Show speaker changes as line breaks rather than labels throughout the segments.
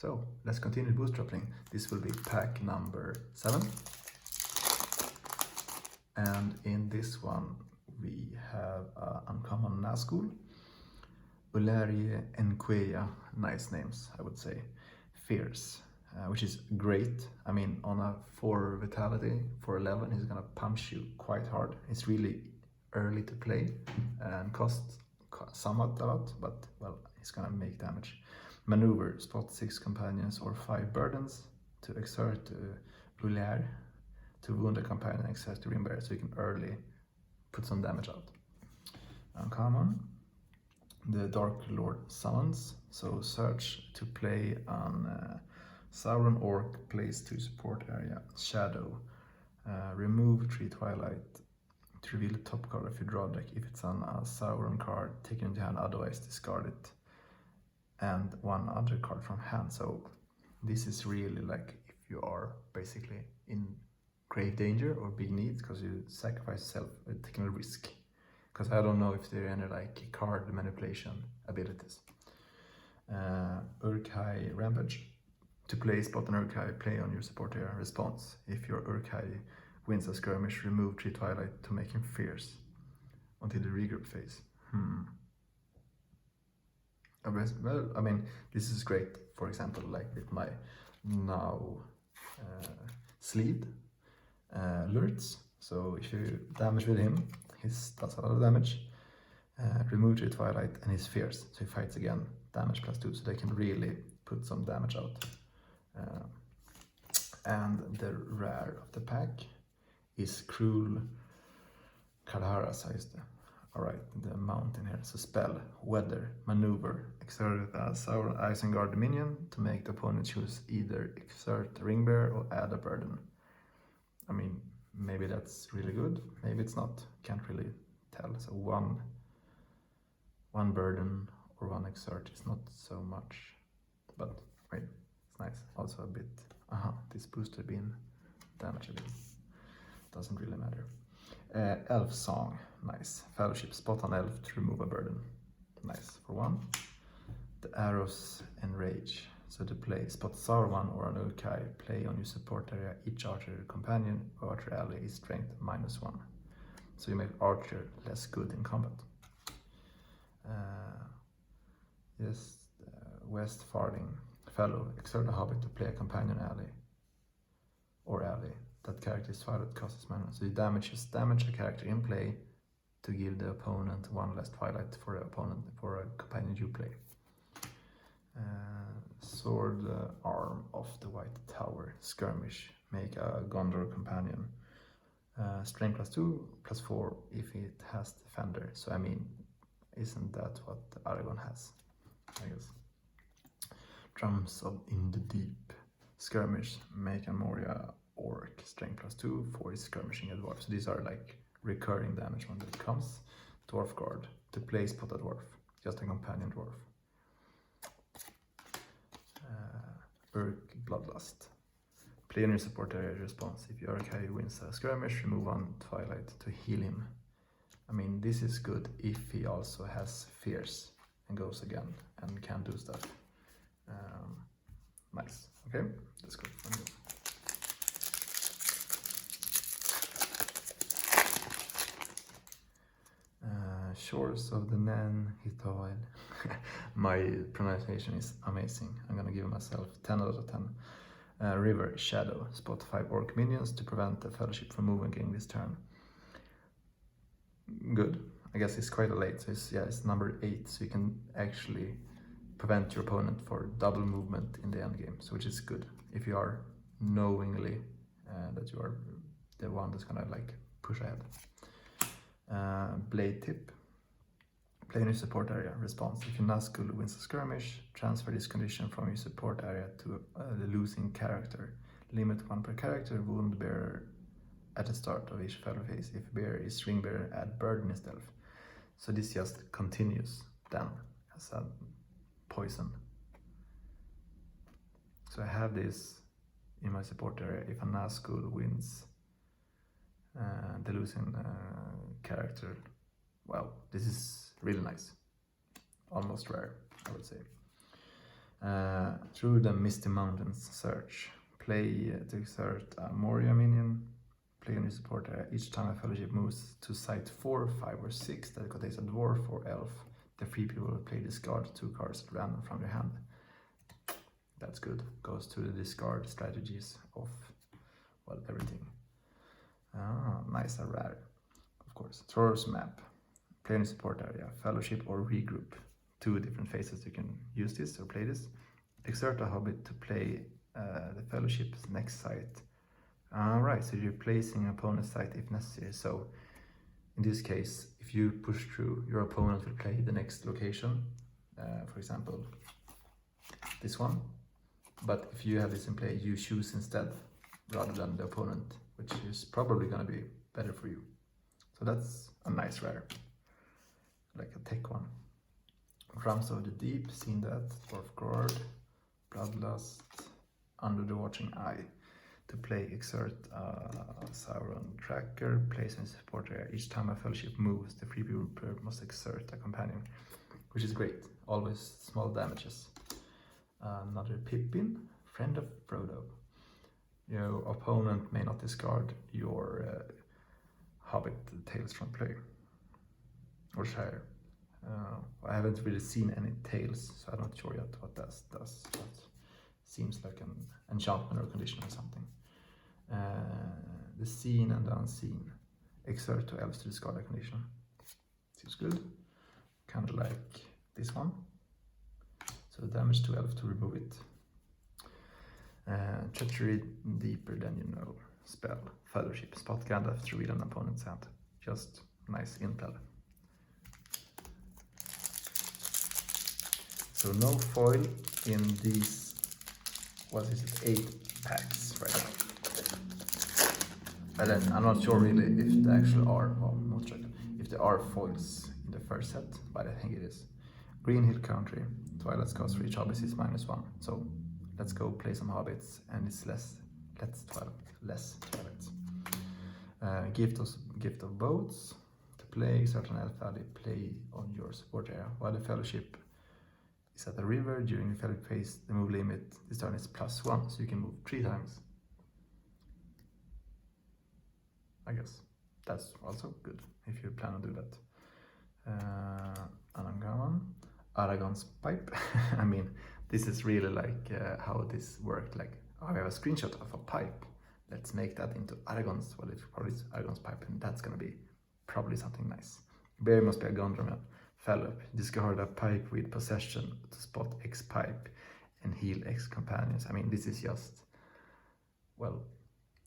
So let's continue boost dropping. This will be pack number 7. And in this one we have uncommon Nazgul, Ularie and Queya, nice names I would say. Fierce, which is great. I mean, on a 4 vitality, for 11, he's gonna punch you quite hard. It's really early to play and costs somewhat a lot, but well, he's gonna make damage. Maneuver, spot 6 companions or 5 burdens to exert Ulaire to wound a companion and exert the ring bearer, so you can early put some damage out. Uncommon, the Dark Lord summons, so search to play on Sauron Orc, place to support area, Shadow. Remove 3 Twilight to reveal the top card of your draw deck. If it's on a Sauron card, take it into hand, otherwise discard it. And 1 other card from hand. So this is really like if you are basically in grave danger or big need, because you sacrifice yourself with taking a risk. Because I don't know if there are any like card manipulation abilities. Urk-hai Rampage. To play spot an urk-hai, play on your support area response. If your urk-hai wins a skirmish, remove 3 Twilight to make him fierce until the regroup phase. Well, I mean, this is great, for example, like with my now Sleed Lurtz. So if you damage with him, he does a lot of damage. Remove 3 Twilight and he's fierce, so he fights again, damage +2, so they can really put some damage out. And the rare of the pack is Cruel Kalahara sized. Alright, the mountain here. So spell, weather, maneuver, exert a Sauron Isengard minion to make the opponent choose either exert a ring bearer or add a burden. I mean, maybe that's really good, maybe it's not, can't really tell. So one burden or 1 exert is not so much, but wait, it's nice. Also a bit, this booster being damage a bit, doesn't really matter. Elf Song, nice. Fellowship, spot on elf to remove a burden, nice for 1. The Arrows Enrage, so to play spot Sauron or an urk-hai, play on your support area. Each archer companion or archer ally is strength -1, so you make archer less good in combat. West Farthing Fellow, exert a hobbit to play a companion ally or ally. That character is Twilight, costs mana. So you damage a character in play to give the opponent 1 less Twilight for the opponent for a companion you play. Sword Arm of the White Tower, skirmish, make a Gondor companion. Strength +2, +4 if it has defender. So I mean, isn't that what Aragorn has, I guess. Drums in the Deep, skirmish, make a Moria Orc, strength +2 for his skirmishing a dwarf. So these are like recurring damage when it comes. Dwarf Guard, to play spot a dwarf, just a companion dwarf. Urk Bloodlust, play on your support area response. If your urk-hai wins a skirmish, remove 1 Twilight to heal him. I mean, this is good if he also has Fierce and goes again and can do stuff. Nice, okay, that's good. Shores of the Nanhithal. My pronunciation is amazing. I'm gonna give myself 10 out of 10. River Shadow, spot 5 orc minions to prevent the fellowship from moving again this turn. Good. I guess it's quite late, so it's number 8, so you can actually prevent your opponent for double movement in the end game, so which is good if you are knowingly that you are the one that's gonna like push ahead. Blade Tip, play in your support area response. If your Nazgul wins a skirmish, transfer this condition from your support area to the losing character. Limit 1 per character, wound bearer at the start of each fellow phase. If bearer is ring bearer, add burden instead. So this just continues then as a poison. So I have this in my support area. If a Nazgul wins the losing character, well, this is really nice, almost rare, I would say. Through the Misty Mountains, search. Play to exert a Moria minion. Play on your support area. Each time a fellowship moves to site 4, 5, or 6 that contains a dwarf or elf, the free people will play discard 2 cards at random from your hand. That's good. Goes to the discard strategies of, well, everything. Nice and rare, of course. Thrower's map. Play on your support area. Fellowship or regroup. 2 different phases you can use this or play this. Exert a hobbit to play the fellowship's next site. Alright, so you're placing an opponent's site if necessary. So in this case, if you push through, your opponent will play the next location. For example, this one. But if you have this in play, you choose instead rather than the opponent, which is probably going to be better for you. So that's a nice rare, like a tech one. Realms of the Deep, seen that. Dwarf Guard, Bloodlust, Under the Watching Eye. To play, exert Sauron Tracker, place in support area. Each time a fellowship moves, the free people must exert a companion, which is great. Always small damages. Another Pippin, Friend of Frodo. Your opponent may not discard your Hobbit Tales from play or Shire. I haven't really seen any Tales, so I'm not sure yet what that does. But seems like an enchantment or condition or something. The Seen and the Unseen. Exert 2 elves to discard a condition. Seems good. Kind of like this one. So damage to elf to remove it. Treachery Deeper Than You Know. Spell. Fellowship. Spot Gandalf to read an opponent's hand. Just nice intel. So no foil in these, what is it, 8 packs right now. But then I'm not sure really if there actually are, well, not sure, if there are foils in the first set, but I think it is. Green Hill Country, Twilight's cost for each hobbit is -1. So let's go play some hobbits, and it's less Twilights. Gift of Boats, to play certain elf valley, play on your support area. While the fellowship is at the river, during the fellowship phase, the move limit this turn is +1, so you can move 3 times. I guess that's also good if you plan to do that. Anangaman, Aragon's Pipe. I mean, this is really like how this worked. Like, oh, I have a screenshot of a pipe. Let's make that into Aragon's. Well, it's probably Aragon's Pipe, and that's gonna be probably something nice. Bear must be a Gondorman. Fellowship. Discard a pipe with possession to spot X pipe and heal X companions. I mean, this is just, well,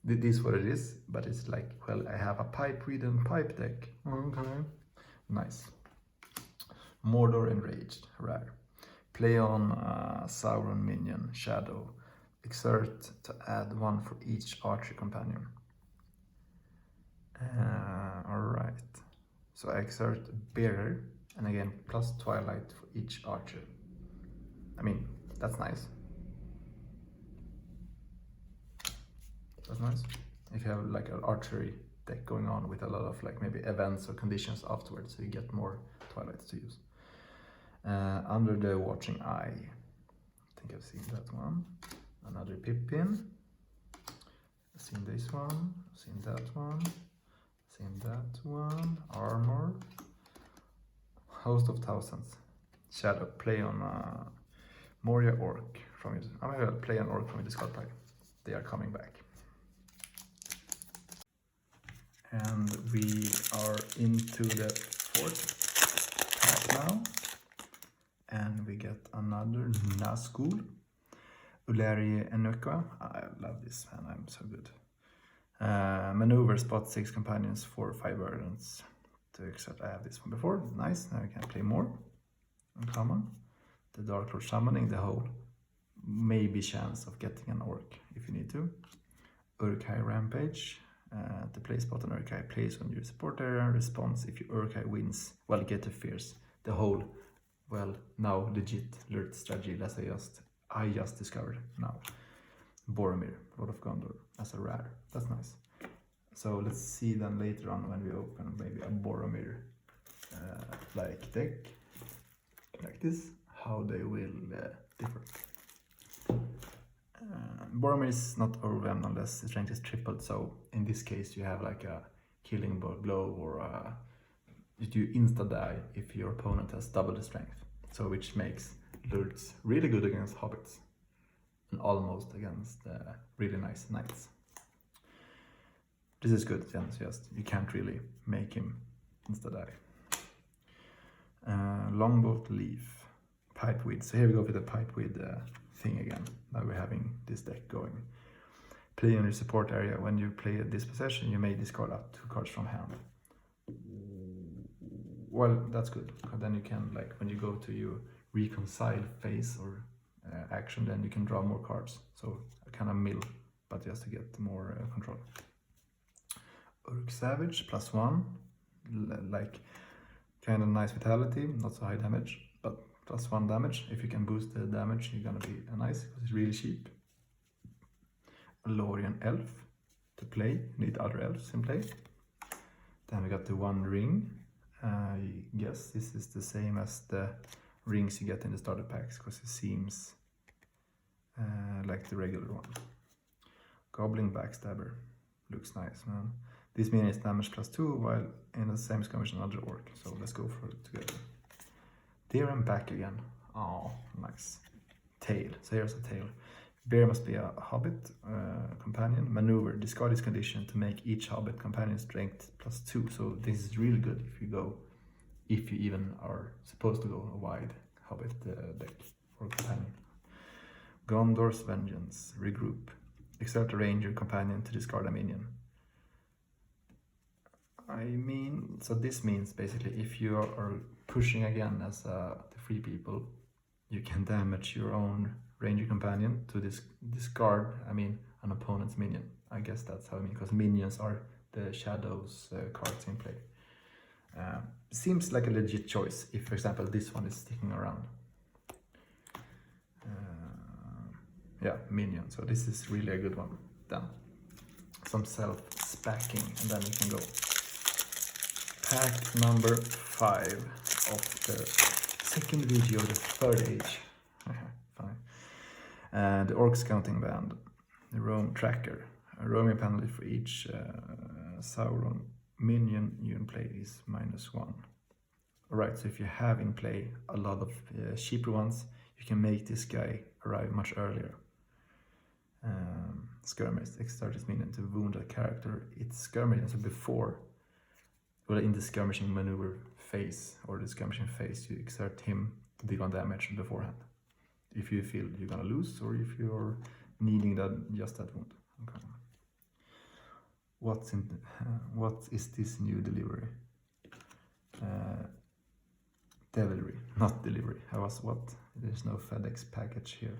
this is what it is, but it's like, well, I have a pipe with a pipe deck. Okay, nice. Mordor Enraged, rare. Play on Sauron minion, Shadow. Exert to add 1 for each archer companion. Alright. So I exert Bearer, and again, plus Twilight for each archer. I mean, that's nice. That's nice. If you have like an archery deck going on with a lot of like maybe events or conditions afterwards, so you get more Twilights to use. Under the Watching Eye. I think I've seen that one. Another Pippin. I've seen this one. I've seen that one. I've seen that one. Armor. Host of Thousands. Shadow. Play on Moria Orc from it. I'm gonna play an Orc from the discard pile. They are coming back. And we are into the 4th pack now. And we get another Nazgul. Ulari Enuka. I love this man, I'm so good. Maneuver, spot 6 companions, 4 or 5 burdens. To accept, I have this one before, nice, now I can play more. Uncommon. The Dark Lord summoning the whole maybe chance of getting an orc if you need to. Urk-hai Rampage. The play spot on urk-hai plays on your support area. Response if your urk-hai wins, well, get a fierce. The whole, well, now legit alert strategy that I just discovered now. Boromir, Lord of Gondor, as a rare. That's nice. So let's see then later on when we open maybe a Boromir like deck, like this, how they will different. Boromir is not overwhelmed unless the strength is tripled, so in this case you have like a killing blow or you insta-die if your opponent has double the strength, so which makes lords really good against hobbits and almost against really nice knights. This is good, then just you can't really make him insta-die. Longboat leaf, pipeweed. So here we go with the pipeweed thing again. Now we're having this deck going. Play on your support area. When you play a dispossession, you may discard up 2 cards from hand. Well, that's good, because then you can, like, when you go to your reconcile phase or action, then you can draw more cards. So a kind of mill, but just to get more control. Urk Savage, +1, like kind of nice vitality, not so high damage, but +1 damage. If you can boost the damage, you're gonna be nice, because it's really cheap. Lorien Elf to play, you need other elves in play. Then we got the One Ring. I guess this is the same as the rings you get in the starter packs, because it seems like the regular one. Goblin Backstabber, looks nice, man. This means damage +2, while in the same skirmish another orc. So let's go for it together. There and back again. Oh, nice. Tail. So here's a tail. Bear must be a hobbit companion. Maneuver. Discard this condition to make each hobbit companion strength +2. So this is really good if you even are supposed to go a wide hobbit deck for companion. Gondor's Vengeance. Regroup. Exert a ranger companion to discard a minion. I mean, so this means basically if you are pushing again as the free people, you can damage your own ranger companion to discard, I mean, an opponent's minion. I guess that's how I mean, because minions are the shadows cards in play. Seems like a legit choice if, for example, this one is sticking around. Yeah, minion. So this is really a good one. Then some self-spacking, and then we can go. Pack number 5 of the second video, the third age. Funny. The Orc Scouting Band, the Roam Tracker, a roaming penalty for each Sauron minion you in play is -1. Alright, so if you have in play a lot of cheaper ones, you can make this guy arrive much earlier. Skirmish, exert this minion to wound a character. It's skirmishing, so before, well, in the skirmishing maneuver phase or the skirmishing phase, you exert him to deal 1 damage beforehand. If you feel you're gonna lose, or if you're needing just that wound. Okay. What is this new delivery? Devilry, not delivery. What? There's no FedEx package here.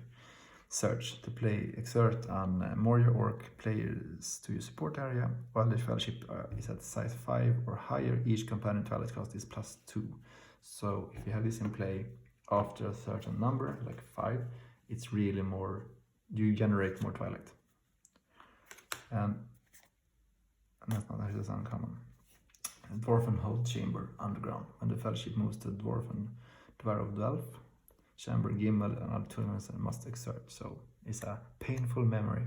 Search to play, exert on more your orc players to your support area. While the fellowship is at size 5 or higher, each companion twilight cost is +2. So if you have this in play after a certain number, like 5, it's really more, you generate more twilight. And that's not actually uncommon. Dwarven Hold Chamber underground. When the fellowship moves to Dwarven Dwarf Chamber, Gimel and other tournaments must exert. So it's a painful memory,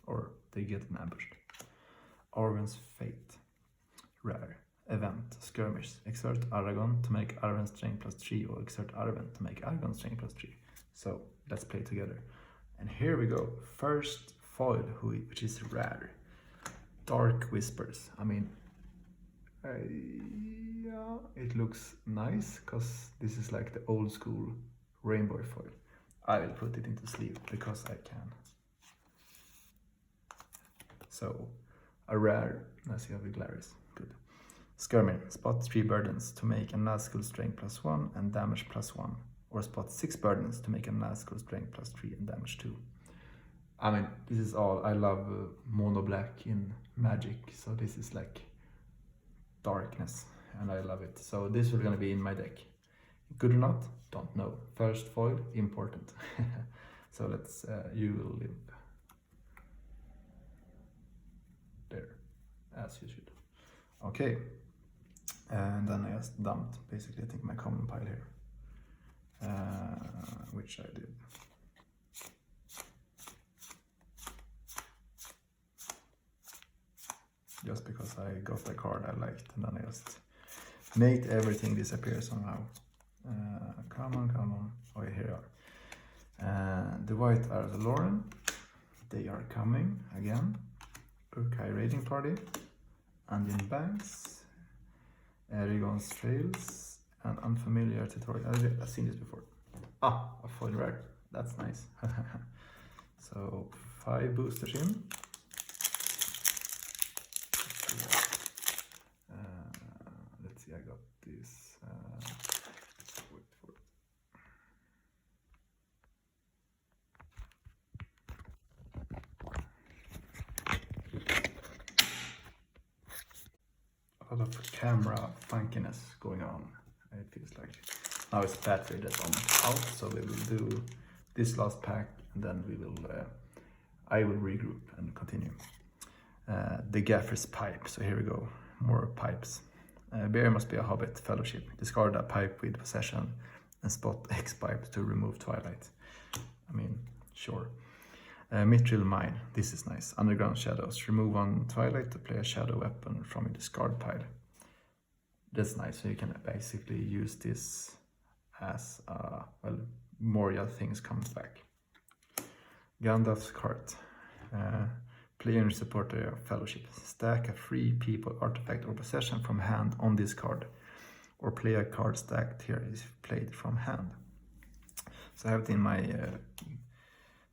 or they get ambushed. Arwen's Fate. Rare. Event. Skirmish. Exert Aragorn to make Arwen's strength +3, or exert Arwen to make Aragorn's strength +3. So let's play together. And here we go. First foil, which is rare. Dark Whispers. I mean, yeah, it looks nice, because this is like the old school rainbow foil. I will put it into sleeve because I can. So a rare, let's see how it glares. Good. Skirmir, spot 3 burdens to make a Nazgul strength +1 and damage +1, or spot 6 burdens to make a Nazgul strength +3 and damage 2. I mean, this is all, I love mono black in Magic, so this is like darkness, and I love it. So this is gonna be in my deck. Good or not, don't know. First foil, important. So let's, you will live. There, as you should. Okay, and then I just dumped, basically, I think my common pile here, which I did. just because I got the card I liked, and then I just made everything disappear somehow. Come on. Oh, here you are. The white are the Lauren. They are coming again. Urk-hai Raiding Party. Onion Banks. Erigon's Trails. And Unfamiliar Tutorial. I've seen this before. Ah, a foil rare. That's nice. So 5 boosters in. Let's see, I got this. Wait for it. A lot of camera funkiness going on. It feels like now it's battery that's almost out, so we will do this last pack, and then we will. I will regroup and continue. The Gaffer's Pipe. So here we go. More pipes. Bear must be a hobbit. Fellowship. Discard a pipe with possession and spot X pipe to remove Twilight. I mean, sure. Mithril Mine. This is nice. Underground Shadows. Remove 1 Twilight to play a shadow weapon from your discard pile. That's nice. So you can basically use this as well, Moria things comes back. Gandalf's Cart. Player support area Fellowship. Stack a free people, artifact, or possession from hand on this card. Or play a card stacked here is played from hand. So I have it in my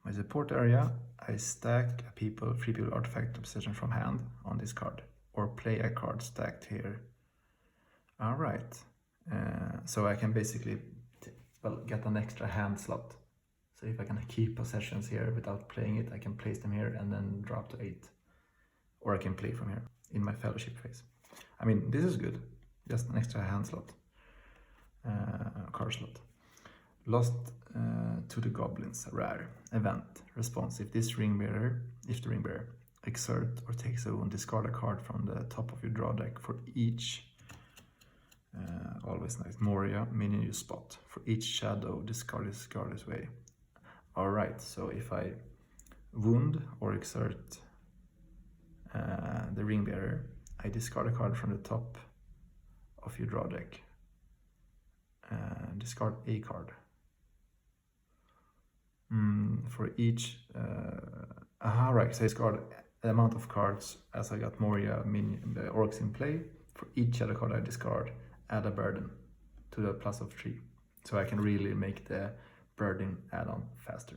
my support area. I stack a people, free people, artifact, or possession from hand on this card. Or play a card stacked here. Alright. So I can basically get an extra hand slot. So if I can keep possessions here without playing it, I can place them here and then drop to 8. Or I can play from here in my Fellowship phase. I mean, this is good. Just an extra hand slot. Card slot. Lost to the Goblins, rare. Event. Response. If the ring bearer exert or takes a wound, discard a card from the top of your draw deck for each. Always nice. Moria, minion you spot. For each shadow, discard this way. Alright, so if I wound or exert the ring bearer, I discard a card from the top of your draw deck. Discard a card. For each... right, so I discard the amount of cards as I got Moria minion, orcs in play. For each shadow card I discard, add a burden to the plus of 3. So I can really make the burden add-on faster.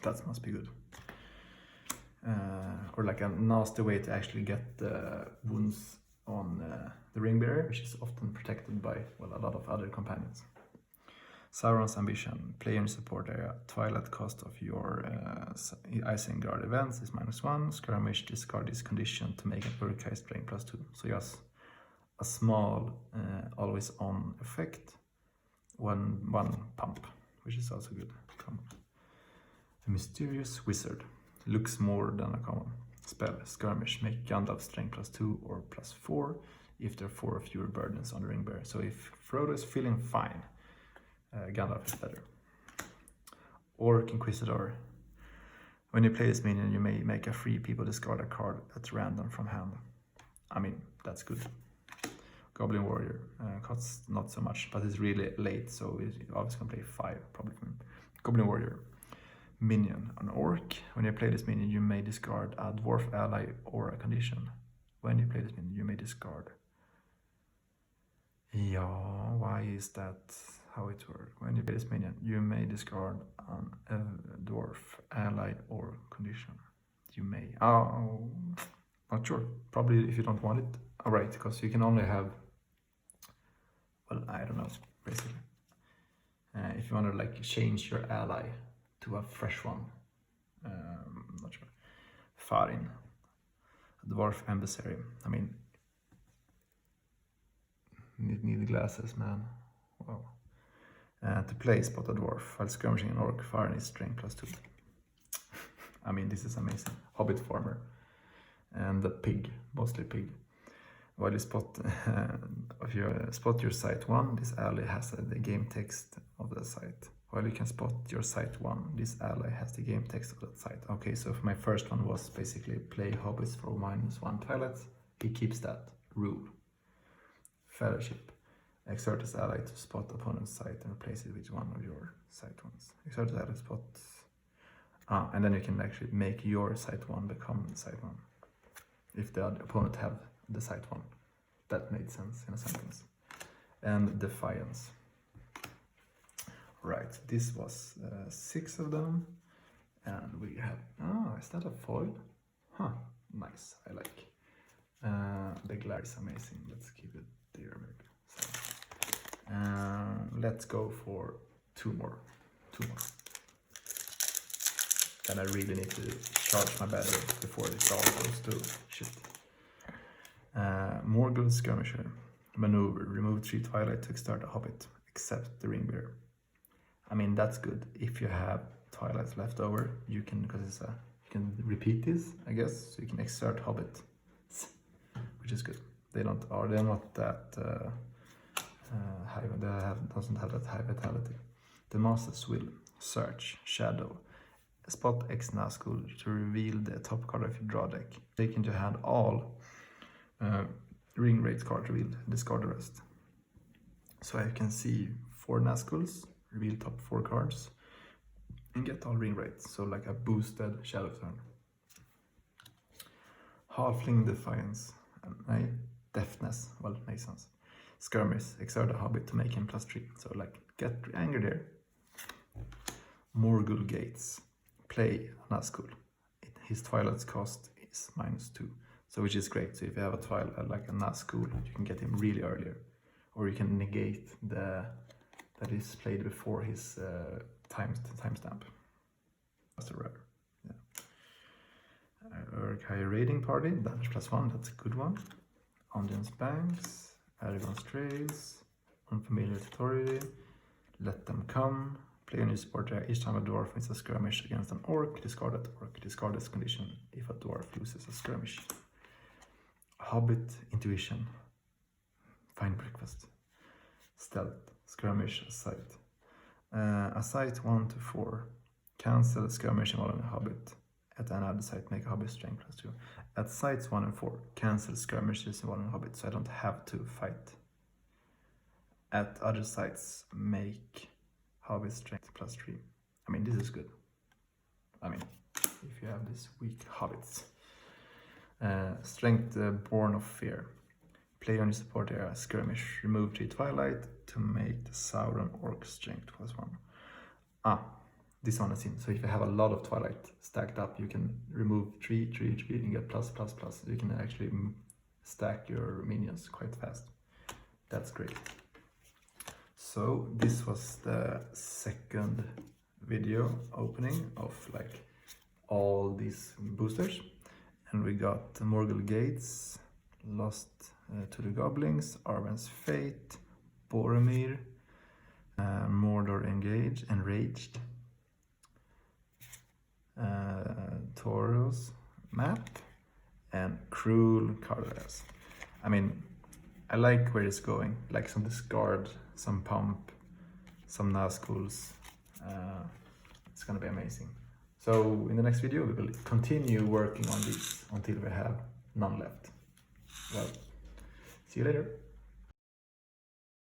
That must be good. Or like a nasty way to actually get the wounds on the ring bearer, which is often protected by, well, a lot of other companions. Sauron's Ambition. Play in support area. Twilight cost of your Isengard events is -1. Skirmish, discard this condition to make an urk-hai strength +2. So just a small always on effect. One pump, which is also good. A Mysterious Wizard. Looks more than a common spell. Skirmish. Make Gandalf strength +2 or +4 if there are 4 or fewer burdens on the ring bearer. So if Frodo is feeling fine, Gandalf is better. Orc Inquisitor. When you play this minion, you may make a free people discard a card at random from hand. I mean, that's good. Goblin Warrior. Costs not so much, but it's really late, so you obviously can play 5 probably. Goblin Warrior. Minion. An orc. When you play this minion, you may discard a dwarf ally or a condition. When you play this minion, you may discard. Yeah, why is that how it works? When you play this minion, you may discard a dwarf ally or condition. You may. Oh, not sure. Probably if you don't want it. Alright, because you can only have, well, I don't know, basically. If you want to like change your ally to a fresh one. Not sure. Farin. Dwarf Emissary. I mean, need glasses, man. Wow. To play spot a dwarf while skirmishing an orc. Farin is strength +2. I mean, this is amazing. Hobbit farmer. And the pig, mostly pig. While you spot spot your site 1, this ally has the game text of the site Well, you can spot your site 1. This ally has the game text of that site. Okay, so if my first one was basically play hobbits for -1 twilight, he keeps that rule. Fellowship. Exert this ally to spot opponent's site and replace it with one of your site ones. Exert this ally to spot... and then you can actually make your site 1 become site 1. If the opponent have the site 1. That made sense in a sentence. And Defiance. Right, this was 6 of them. And we have... Oh, is that a foil? Huh, nice, I like. The glare is amazing. Let's keep it there maybe. So, let's go for 2 more. And I really need to charge my battery before this all goes to shit. Morgul Skirmisher. Maneuver. Remove 3 twilight to extort a hobbit, except the ring bearer. I mean, that's good. If you have twilight left over, you can, because it's you can repeat this, I guess. So you can exert hobbit, which is good. They're not that high. Doesn't have that high vitality. The Master's Will. Search. Shadow. Spot X Nazgul to reveal the top card of your draw deck. Take into hand all ring rate card revealed. Discard the rest. So I can see 4 Nazguls, reveal top 4 cards, and get all ring rates. So like a boosted Shadow turn. Halfling Defiance. Deafness. Well, it makes sense. Skirmish. Exert a hobbit to make him +3. So like get anger there. Morgul Gates. Play Nazgul. His Twilight's cost is -2, so which is great. So if you have a Twilight like a Nazgul, you can get him really earlier, or you can negate that is played before his timestamp. That's a rare. Yeah. Urk-hai Raiding Party, damage +1. That's a good one. Ondine's Banks, Aragon's Trails, Unfamiliar Territory, Let Them Come. Play a new support area. Each time a dwarf wins a skirmish against an orc, discard that orc. Discard this condition if a dwarf loses a skirmish. Hobbit Intuition. Find breakfast. Stealth. Skirmish. Sight. A sight 1 to 4. Cancel skirmish involving a hobbit. At another site, make a hobbit strength +2. At sites 1 and 4, cancel skirmishes involving a hobbit, so I don't have to fight. At other sites, make hobbit strength +3. I mean, this is good. I mean, if you have these weak hobbits. Strength Born of Fear. Play on your support area, skirmish. Remove 3 twilight to make the Sauron orc strength +1. This one is in. So if you have a lot of twilight stacked up, you can remove 3 and get +++. You can actually stack your minions quite fast. That's great. So this was the second video opening of like all these boosters, and we got Morgul Gates, Lost to the Goblins, Arwen's Fate, Boromir, Mordor Enraged, Tauros map, and Cruel Cardass. I mean, I like where it's going, like some discard, some pump, some Nazguls. It's gonna be amazing. So in the next video we will continue working on these until we have none left. Well, see you later.